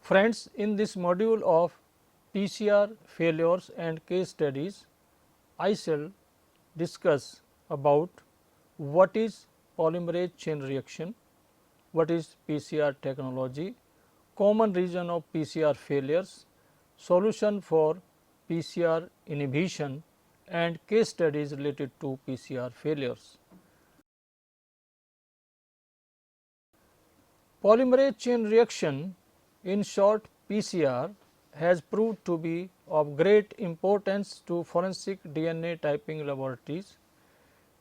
Friends, in this module of PCR failures and case studies, I shall discuss about what is polymerase chain reaction, what is PCR technology, common reason of PCR failures, solution for PCR inhibition and case studies related to PCR failures. Polymerase chain reaction, in short PCR, has proved to be of great importance to forensic DNA typing laboratories.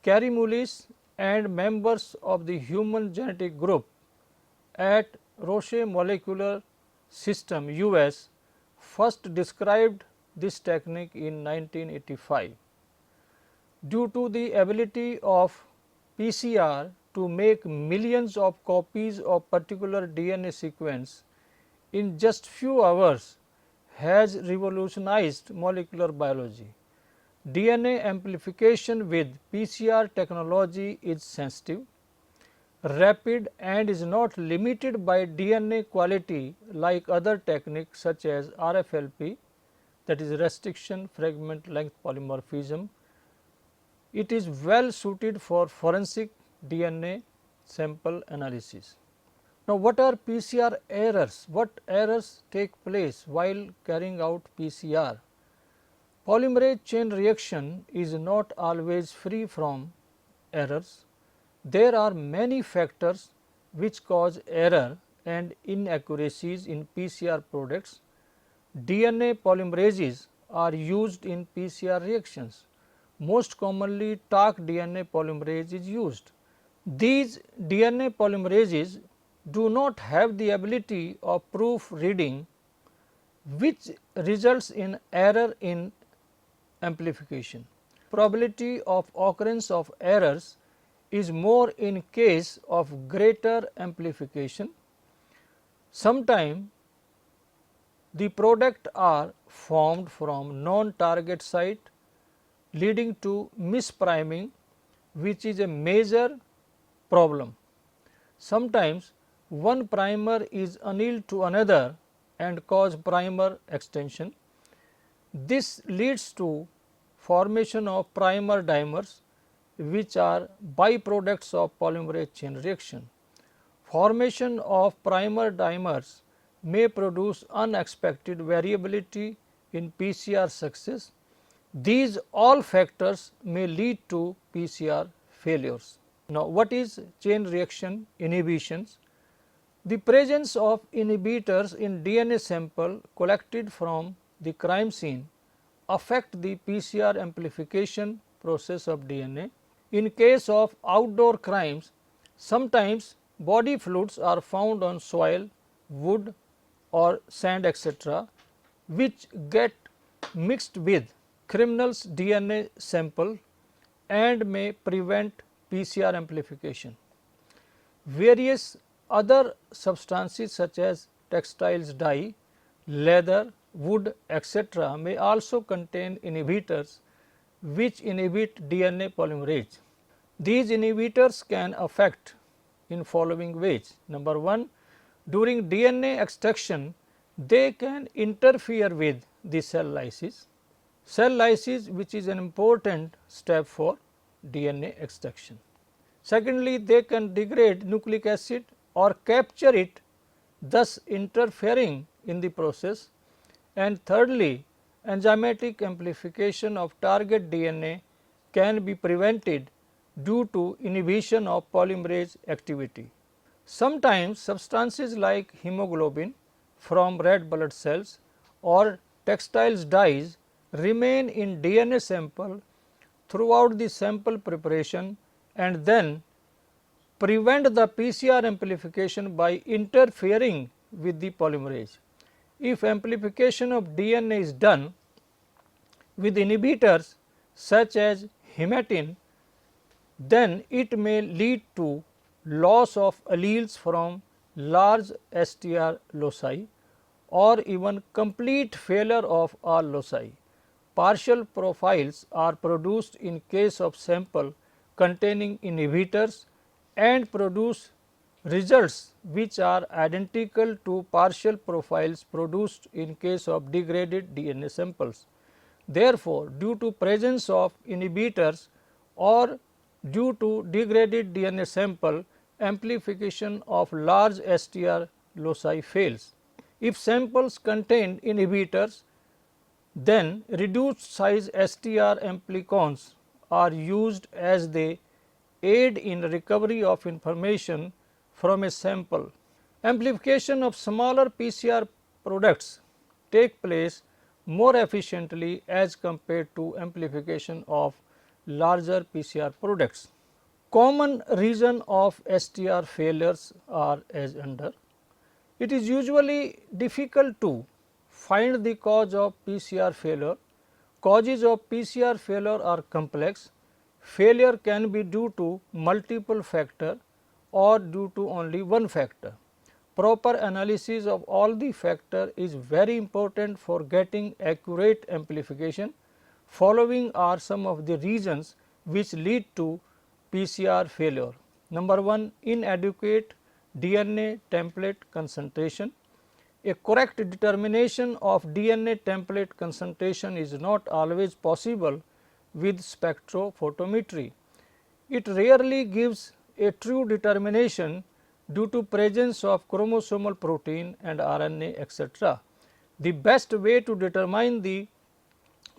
Kary Mullis and members of the human genetic group at Roche Molecular System US first described this technique in 1985. Due to the ability of PCR to make millions of copies of particular DNA sequence in just few hours has revolutionized molecular biology. DNA amplification with PCR technology is sensitive, rapid and is not limited by DNA quality like other techniques such as RFLP, that is restriction fragment length polymorphism. It is well suited for forensic DNA sample analysis. Now, what are PCR errors? What errors take place while carrying out PCR? Polymerase chain reaction is not always free from errors. There are many factors which cause error and inaccuracies in PCR products. DNA polymerases are used in PCR reactions. Most commonly Taq DNA polymerase is used. These DNA polymerases do not have the ability of proof reading, which results in error in amplification. Probability of occurrence of errors is more in case of greater amplification. Sometimes the product are formed from non-target site leading to mispriming, which is a major problem. Sometimes one primer is annealed to another and cause primer extension. This leads to formation of primer dimers, which are byproducts of polymerase chain reaction. Formation of primer dimers may produce unexpected variability in PCR success. These all factors may lead to PCR failures. Now, what is chain reaction inhibitions? The presence of inhibitors in DNA sample collected from the crime scene affect the PCR amplification process of DNA. In case of outdoor crimes, sometimes body fluids are found on soil, wood or sand etc., which get mixed with criminals' DNA sample and may prevent PCR amplification. Various other substances such as textiles dye, leather, wood etc., may also contain inhibitors which inhibit DNA polymerase. These inhibitors can affect in following ways. Number 1, during DNA extraction they can interfere with the cell lysis. Cell lysis, which is an important step for DNA extraction. Secondly, they can degrade nucleic acid or capture it, thus interfering in the process. And thirdly, enzymatic amplification of target DNA can be prevented due to inhibition of polymerase activity. Sometimes substances like hemoglobin from red blood cells or textiles dyes remain in DNA sample throughout the sample preparation and then prevent the PCR amplification by interfering with the polymerase. If amplification of DNA is done with inhibitors such as hematine, then it may lead to loss of alleles from large STR loci or even complete failure of all loci. Partial profiles are produced in case of sample containing inhibitors and produce results which are identical to partial profiles produced in case of degraded DNA samples. Therefore, due to presence of inhibitors or due to degraded DNA sample, amplification of large STR loci fails. If samples contain inhibitors, then reduced size STR amplicons are used as they aid in recovery of information from a sample. Amplification of smaller PCR products take place more efficiently as compared to amplification of larger PCR products. Common reason of STR failures are as under. It is usually difficult to find the cause of PCR failure. Causes of PCR failure are complex. Failure can be due to multiple factors or due to only one factor. Proper analysis of all the factors is very important for getting accurate amplification. Following are some of the reasons which lead to PCR failure. Number 1, inadequate DNA template concentration. A correct determination of DNA template concentration is not always possible with spectrophotometry. It rarely gives a true determination due to presence of chromosomal protein and RNA etc. The best way to determine the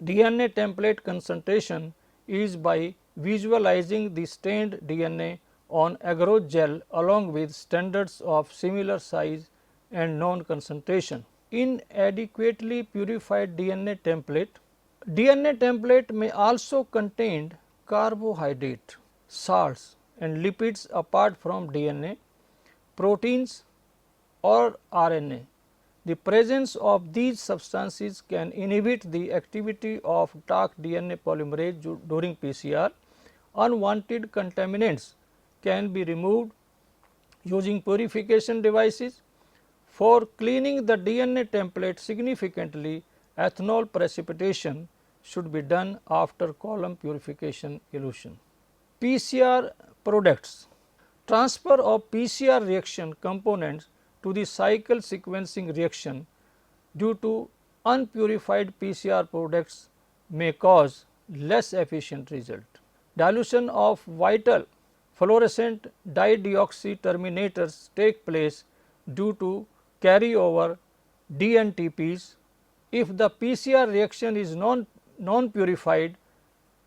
DNA template concentration is by visualizing the stained DNA on agar gel along with standards of similar size and known concentration. Inadequately purified DNA template. DNA template may also contain carbohydrate, salts and lipids apart from DNA, proteins or RNA. The presence of these substances can inhibit the activity of dark DNA polymerase during PCR. Unwanted contaminants can be removed using purification devices. For cleaning the DNA template significantly, ethanol precipitation should be done after column purification elution. PCR products. Transfer of PCR reaction components to the cycle sequencing reaction due to unpurified PCR products may cause less efficient result. Dilution of vital fluorescent dideoxy terminators take place due to carryover DNTPs. If the PCR reaction is non-purified,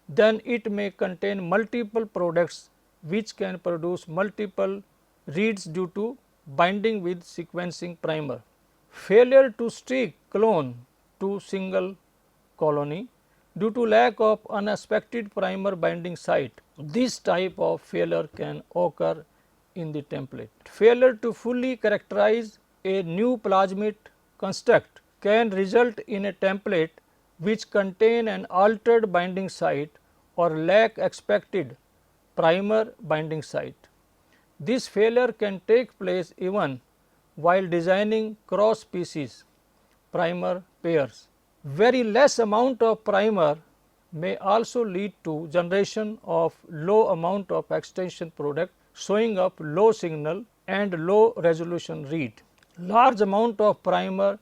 then it may contain multiple products which can produce multiple reads due to binding with sequencing primer. Failure to stick clone to single colony due to lack of unexpected primer binding site. This type of failure can occur in the template. Failure to fully characterize a new plasmid construct can result in a template which contain an altered binding site or lack expected primer binding site. This failure can take place even while designing cross species primer pairs. Very less amount of primer may also lead to generation of low amount of extension product showing up low signal and low resolution read. Large amount of primer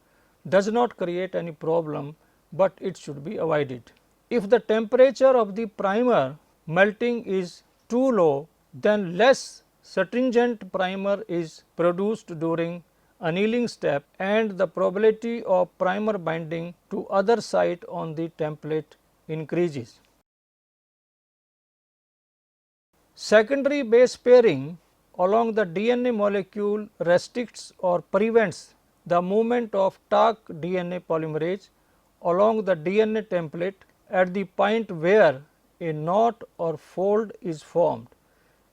does not create any problem, but it should be avoided. If the temperature of the primer melting is too low, then less stringent primer is produced during annealing step and the probability of primer binding to other site on the template increases. Secondary base pairing along the DNA molecule restricts or prevents the movement of dark DNA polymerase along the DNA template at the point where a knot or fold is formed.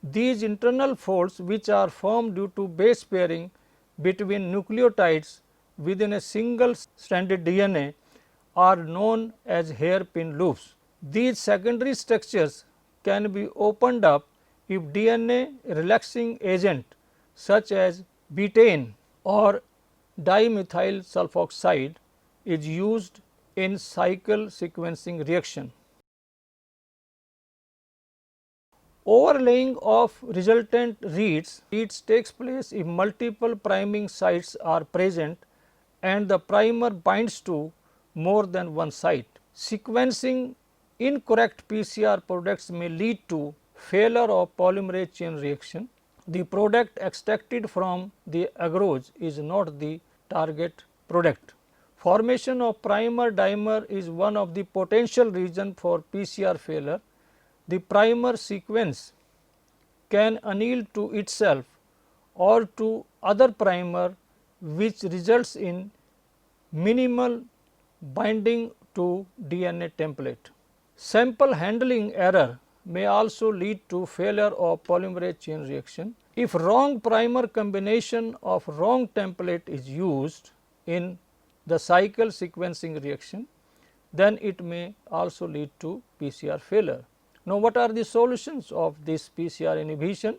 These internal folds, which are formed due to base pairing between nucleotides within a single stranded DNA, are known as hairpin loops. These secondary structures can be opened up if DNA relaxing agent such as betaine or dimethyl sulfoxide is used in cycle sequencing reaction. Overlaying of resultant reads takes place if multiple priming sites are present and the primer binds to more than one site. Sequencing incorrect PCR products may lead to failure of polymerase chain reaction. The product extracted from the agarose is not the target product. Formation of primer dimer is one of the potential reasons for PCR failure. The primer sequence can anneal to itself or to other primer, which results in minimal binding to DNA template. Sample handling error may also lead to failure of polymerase chain reaction. If wrong primer combination of wrong template is used in the cycle sequencing reaction, then it may also lead to PCR failure. Now, what are the solutions of this PCR inhibition?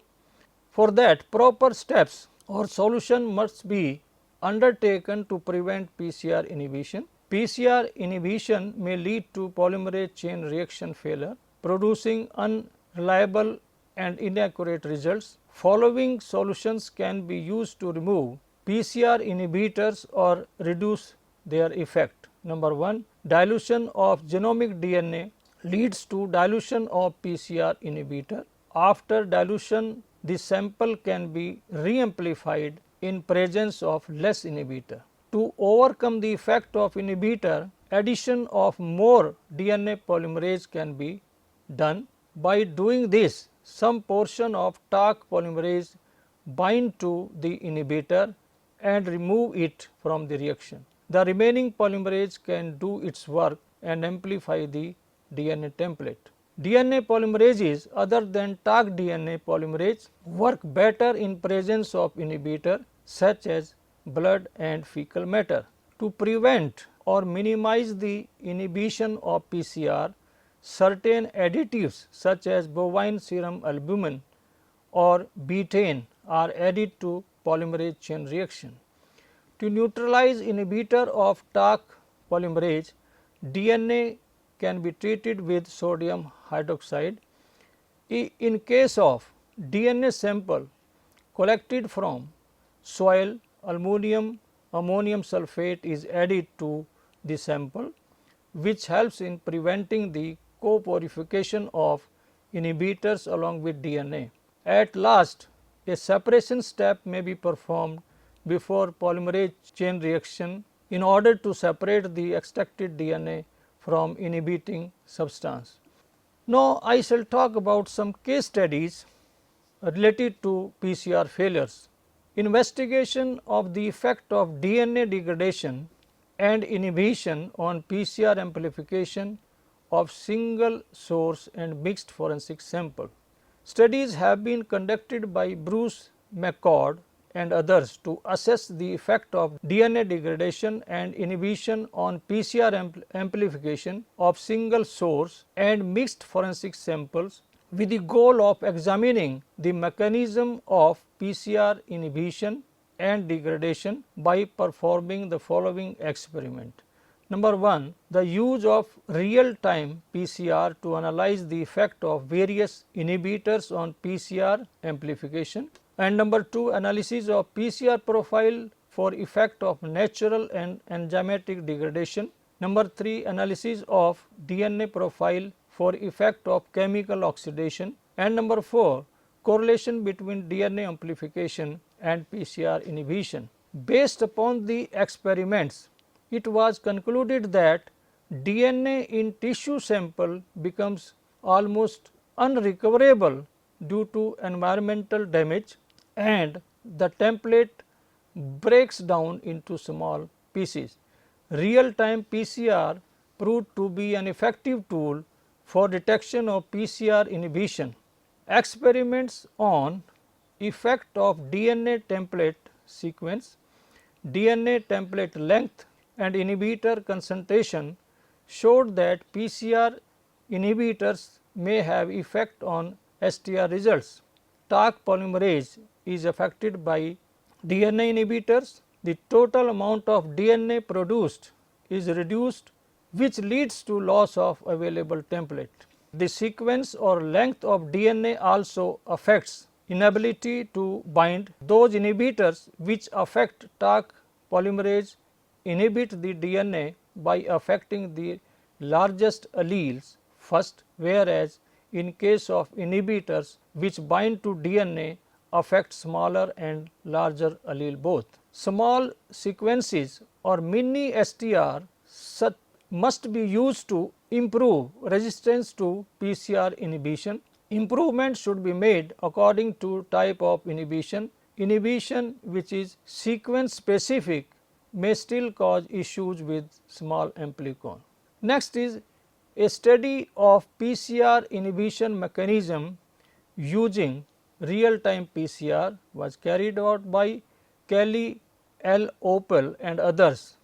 For that, proper steps or solution must be undertaken to prevent PCR inhibition. PCR inhibition may lead to polymerase chain reaction failure, producing unreliable and inaccurate results. Following solutions can be used to remove PCR inhibitors or reduce their effect. Number 1, dilution of genomic DNA leads to dilution of PCR inhibitor. After dilution, the sample can be re-amplified in presence of less inhibitor. To overcome the effect of inhibitor, addition of more DNA polymerase can be done. By doing this, some portion of Taq polymerase bind to the inhibitor and remove it from the reaction. The remaining polymerase can do its work and amplify the DNA template. DNA polymerases other than Taq DNA polymerase work better in presence of inhibitor such as blood and fecal matter. To prevent or minimize the inhibition of PCR, certain additives such as bovine serum albumin or betaine are added to polymerase chain reaction. To neutralize inhibitor of Taq polymerase, DNA can be treated with sodium hydroxide. In case of DNA sample collected from soil, ammonium sulfate is added to the sample, which helps in preventing the co-purification of inhibitors along with DNA. At last, a separation step may be performed before polymerase chain reaction in order to separate the extracted DNA from inhibiting substance. Now, I shall talk about some case studies related to PCR failures. Investigation of the effect of DNA degradation and inhibition on PCR amplification of single source and mixed forensic sample. Studies have been conducted by Bruce McCord and others to assess the effect of DNA degradation and inhibition on PCR amplification of single source and mixed forensic samples with the goal of examining the mechanism of PCR inhibition and degradation by performing the following experiment. Number 1, the use of real time PCR to analyze the effect of various inhibitors on PCR amplification, and number 2, analysis of PCR profile for effect of natural and enzymatic degradation. Number 3, analysis of DNA profile for effect of chemical oxidation, and number 4, correlation between DNA amplification and PCR inhibition. Based upon the experiments, it was concluded that DNA in tissue sample becomes almost unrecoverable due to environmental damage and the template breaks down into small pieces. Real time PCR proved to be an effective tool for detection of PCR inhibition. Experiments on effect of DNA template sequence, DNA template length and inhibitor concentration showed that PCR inhibitors may have effect on STR results. Taq polymerase is affected by DNA inhibitors. The total amount of DNA produced is reduced, which leads to loss of available template. The sequence or length of DNA also affects inability to bind. Those inhibitors which affect Taq polymerase inhibit the DNA by affecting the largest alleles first, whereas in case of inhibitors which bind to DNA affect smaller and larger allele both. Small sequences or mini STR must be used to improve resistance to PCR inhibition. Improvement should be made according to type of inhibition. Inhibition which is sequence specific may still cause issues with small amplicon. Next is a study of PCR inhibition mechanism using real time PCR was carried out by Kelly, L. Opel and others.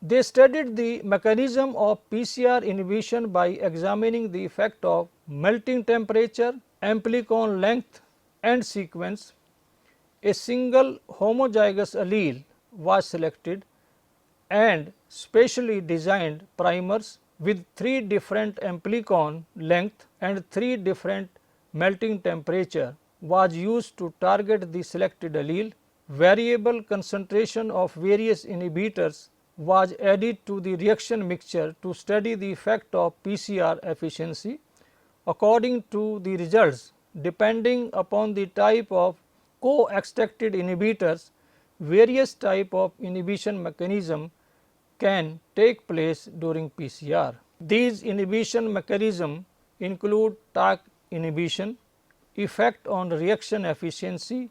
They studied the mechanism of PCR inhibition by examining the effect of melting temperature, amplicon length and sequence. A single homozygous allele was selected and specially designed primers with 3 different amplicon length and 3 different melting temperature was used to target the selected allele. Variable concentration of various inhibitors was added to the reaction mixture to study the effect of PCR efficiency. According to the results, depending upon the type of co-extracted inhibitors, various type of inhibition mechanism can take place during PCR. These inhibition mechanism include Taq inhibition, effect on reaction efficiency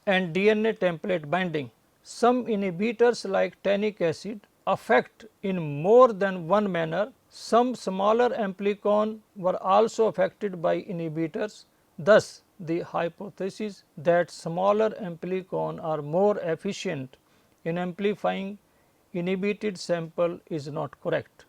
and DNA template binding. Some inhibitors like tannic acid affect in more than one manner. Some smaller amplicon were also affected by inhibitors. Thus, the hypothesis that smaller amplicon are more efficient in amplifying inhibited sample is not correct.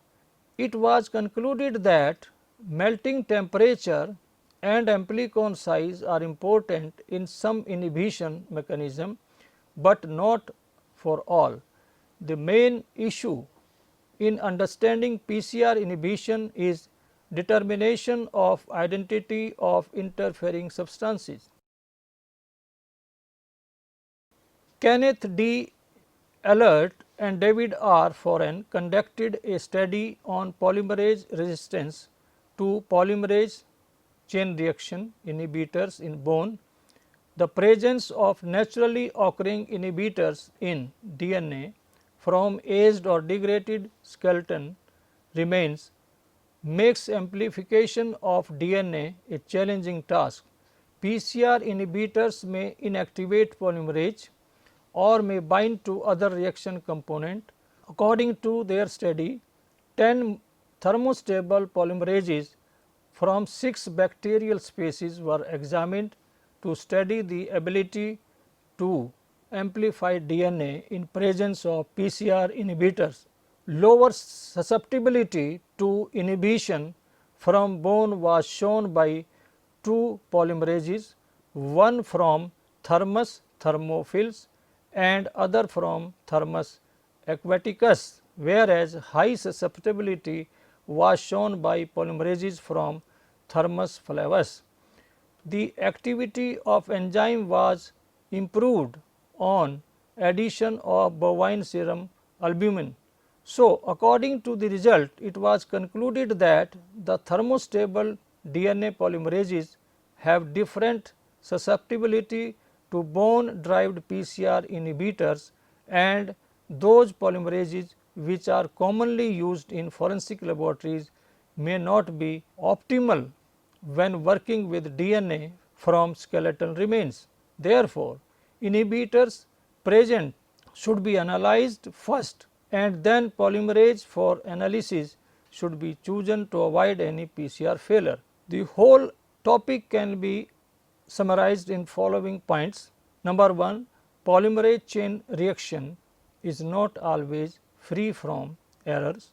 It was concluded that melting temperature and amplicon size are important in some inhibition mechanism, but not for all. The main issue in understanding PCR inhibition is determination of identity of interfering substances. Kenneth D. Allert and David R. Foran conducted a study on polymerase resistance to polymerase chain reaction inhibitors in bone. The presence of naturally occurring inhibitors in DNA from aged or degraded skeleton remains makes amplification of DNA a challenging task. PCR inhibitors may inactivate polymerase or may bind to other reaction component. According to their study, 10 thermostable polymerases from 6 bacterial species were examined to study the ability to amplify DNA in presence of PCR inhibitors. Lower susceptibility to inhibition from bone was shown by 2 polymerases, one from Thermus thermophils and other from Thermus aquaticus, whereas high susceptibility was shown by polymerases from Thermus flavus. The activity of enzyme was improved on addition of bovine serum albumin. So, according to the result, it was concluded that the thermostable DNA polymerases have different susceptibility to bone derived PCR inhibitors, and those polymerases which are commonly used in forensic laboratories may not be optimal when working with DNA from skeletal remains. Therefore, inhibitors present should be analyzed first and then polymerase for analysis should be chosen to avoid any PCR failure. The whole topic can be summarized in following points. Number 1, polymerase chain reaction is not always free from errors.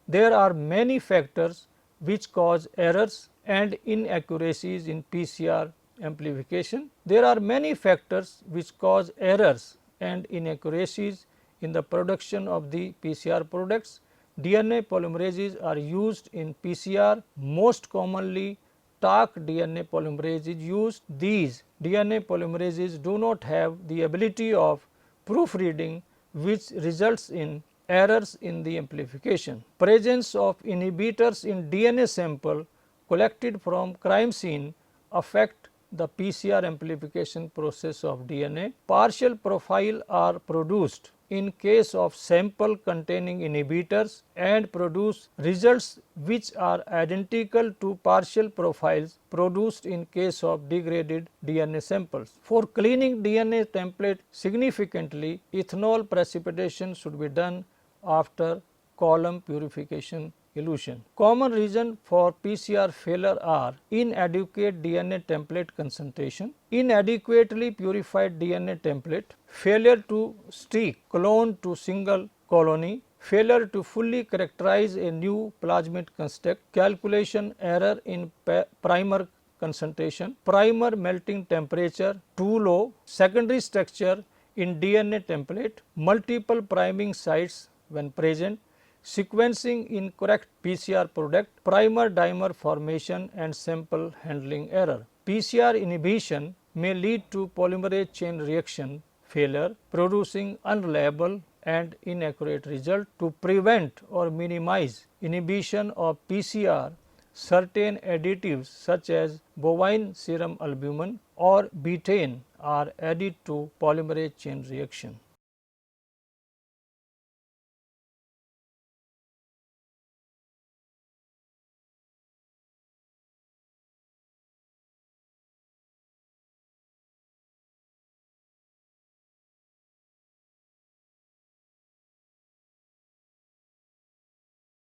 There are many factors which cause errors and inaccuracies in PCR amplification. There are many factors which cause errors and inaccuracies in the production of the PCR products. DNA polymerases are used in PCR. Most commonly, Taq DNA polymerase is used. These DNA polymerases do not have the ability of proofreading, which results in errors in the amplification. Presence of inhibitors in DNA sample collected from crime scene affect the PCR amplification process of DNA. Partial profile are produced in case of sample containing inhibitors and produce results which are identical to partial profiles produced in case of degraded DNA samples. For cleaning DNA template significantly, ethanol precipitation should be done after column purification elution. Common reason for PCR failure are inadequate DNA template concentration, inadequately purified DNA template, failure to stick clone to single colony, failure to fully characterize a new plasmid construct, calculation error in primer concentration, primer melting temperature too low, secondary structure in DNA template, multiple priming sites when present, sequencing incorrect PCR product, primer dimer formation and sample handling error. PCR inhibition may lead to polymerase chain reaction failure, producing unreliable and inaccurate result. To prevent or minimize inhibition of PCR, certain additives such as bovine serum albumin or betaine are added to polymerase chain reaction.